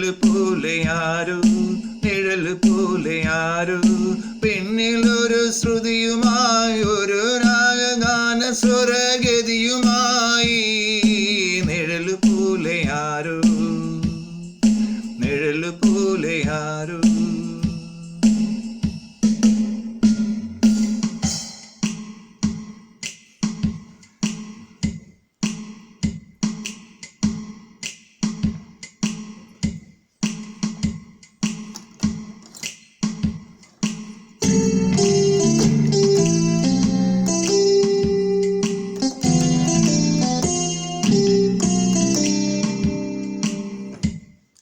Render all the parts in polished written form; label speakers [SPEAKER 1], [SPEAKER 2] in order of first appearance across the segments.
[SPEAKER 1] നിഴല് പോലെ ആരോ, നിഴല് പോലെ ആരോ, പിന്നിലൊരു ശ്രുതിയുമായി, ഒരു രാഗഗാന സ്വരഗതിയുമായി. നിഴല് പോലെ ആരോ, നിഴല് പോലെ ആരോ.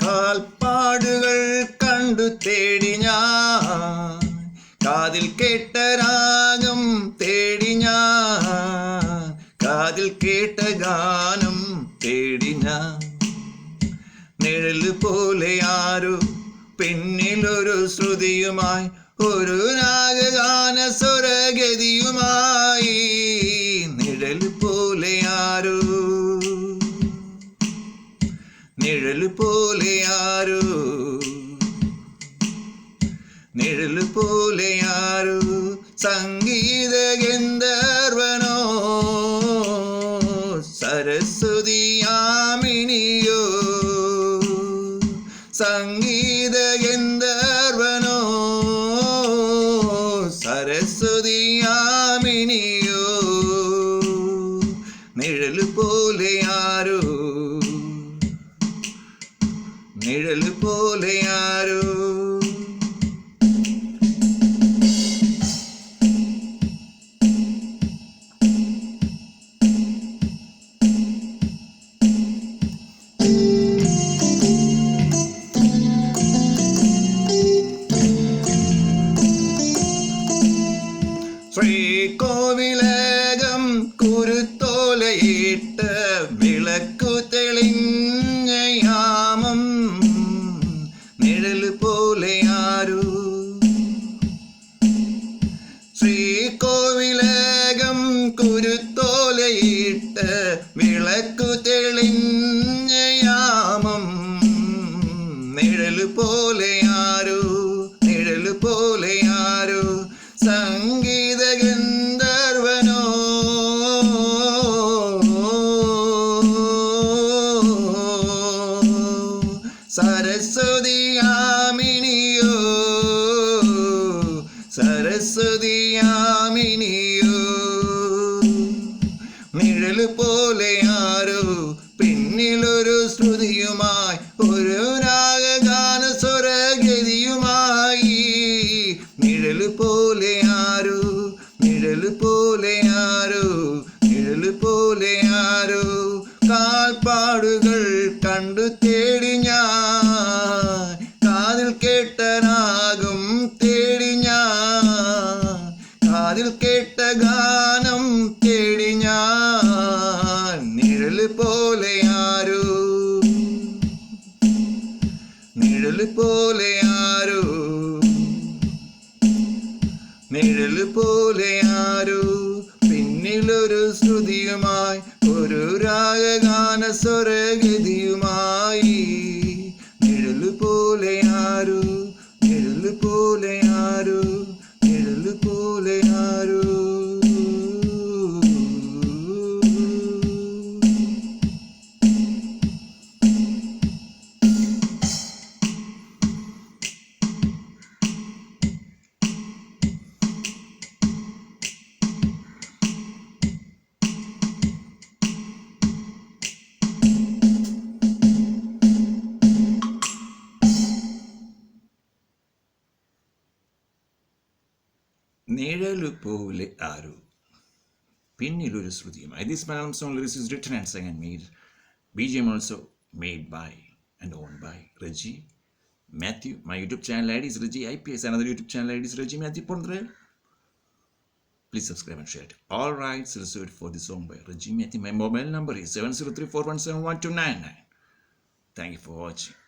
[SPEAKER 1] കാൽപ്പാടുകൾ കണ്ടു തേടി ഞാൻ, കാതിൽ കേട്ട രാഗം തേടി ഞാൻ, കാതിൽ കേട്ട ഗാനം തേടി ഞാൻ. നിഴല് പോലെ ആരോ, പിന്നിലൊരു ശ്രുതിയുമായി, ഒരു രാഗഗാന സ്വരഗതിയുമായി. നിഴല് പോലെ ആരോ, നിഴല് പോലെ ആരോ, നിഴല് പോലെ ആരോ. സംഗീത ഗന്ധർവനോ, സരസ്വതിയാമിനിയോ, സംഗീത ഗന്ധർവനോ, സരസ്വതിയാമിനിയോ. നിഴല് പോലെ ആരോ, നിഴല് പോലെ ആരോ. ശ്രീകോവിലകം കുരുത്തോലയിട്ട് വിളക്കു തെളിഞ്ഞ യാമം. നിഴല് പോലെ ആരോ, ശ്രീകോവിലകം കുരുത്തോലയിട്ട് വിളക്കു തെളിഞ്ഞ യാമം. നിഴല് പോലെ ആരോ, നിഴല് പോലെ ആരോ. സംഗീത ഗന്ധർവനോ, സരസ്വതിയാമിനിയോ, സരസ്വതിയാമിനിയോ. നിഴല് പോലെ ആരോ, പിന്നിലൊരു ശ്രുതിയുമായി, ഒരു രാഗഗാന സ്വരഗതിയുമായി. നിഴല് പോലെ ആരോ, നിഴല് പോലെ ആരോ, നിഴല് പോലെ ആരോ. കാൽപ്പാടുകൾ കണ്ടു തേടി ഞാൻ, കാതിൽ കേട്ട രാഗം തേടി ഞാൻ, കാതിൽ കേട്ട ഗാനം തേടി ഞാൻ. നിഴല് പോലെ ആരോ, നിഴല് പോലെ ആരോ, നിഴല് പോലെ ആരോ, പിന്നിലൊരു ശ്രുതിയുമായി, ഒരു രാഗഗാന സ്വരഗതിയുമായി. നിഴല് പോലെ ആരോ, നിഴല് പോലെ ആരോ, നിഴല് പോലെ ആരോ. നിഴല് പോലെ ആരോ, പിന്നിലൊരു ശ്രുതിയുമായി. This Malayalam song lyrics is written and sung and made. BGM also made by and owned by Reggie Matthew. My YouTube channel ID is Reggie IPS. Another YouTube channel ID is Reggie Matthew Pondre. Please subscribe and share it. All rights reserved for the song by Reggie Matthew. My mobile number is 703417129. Thank you for watching.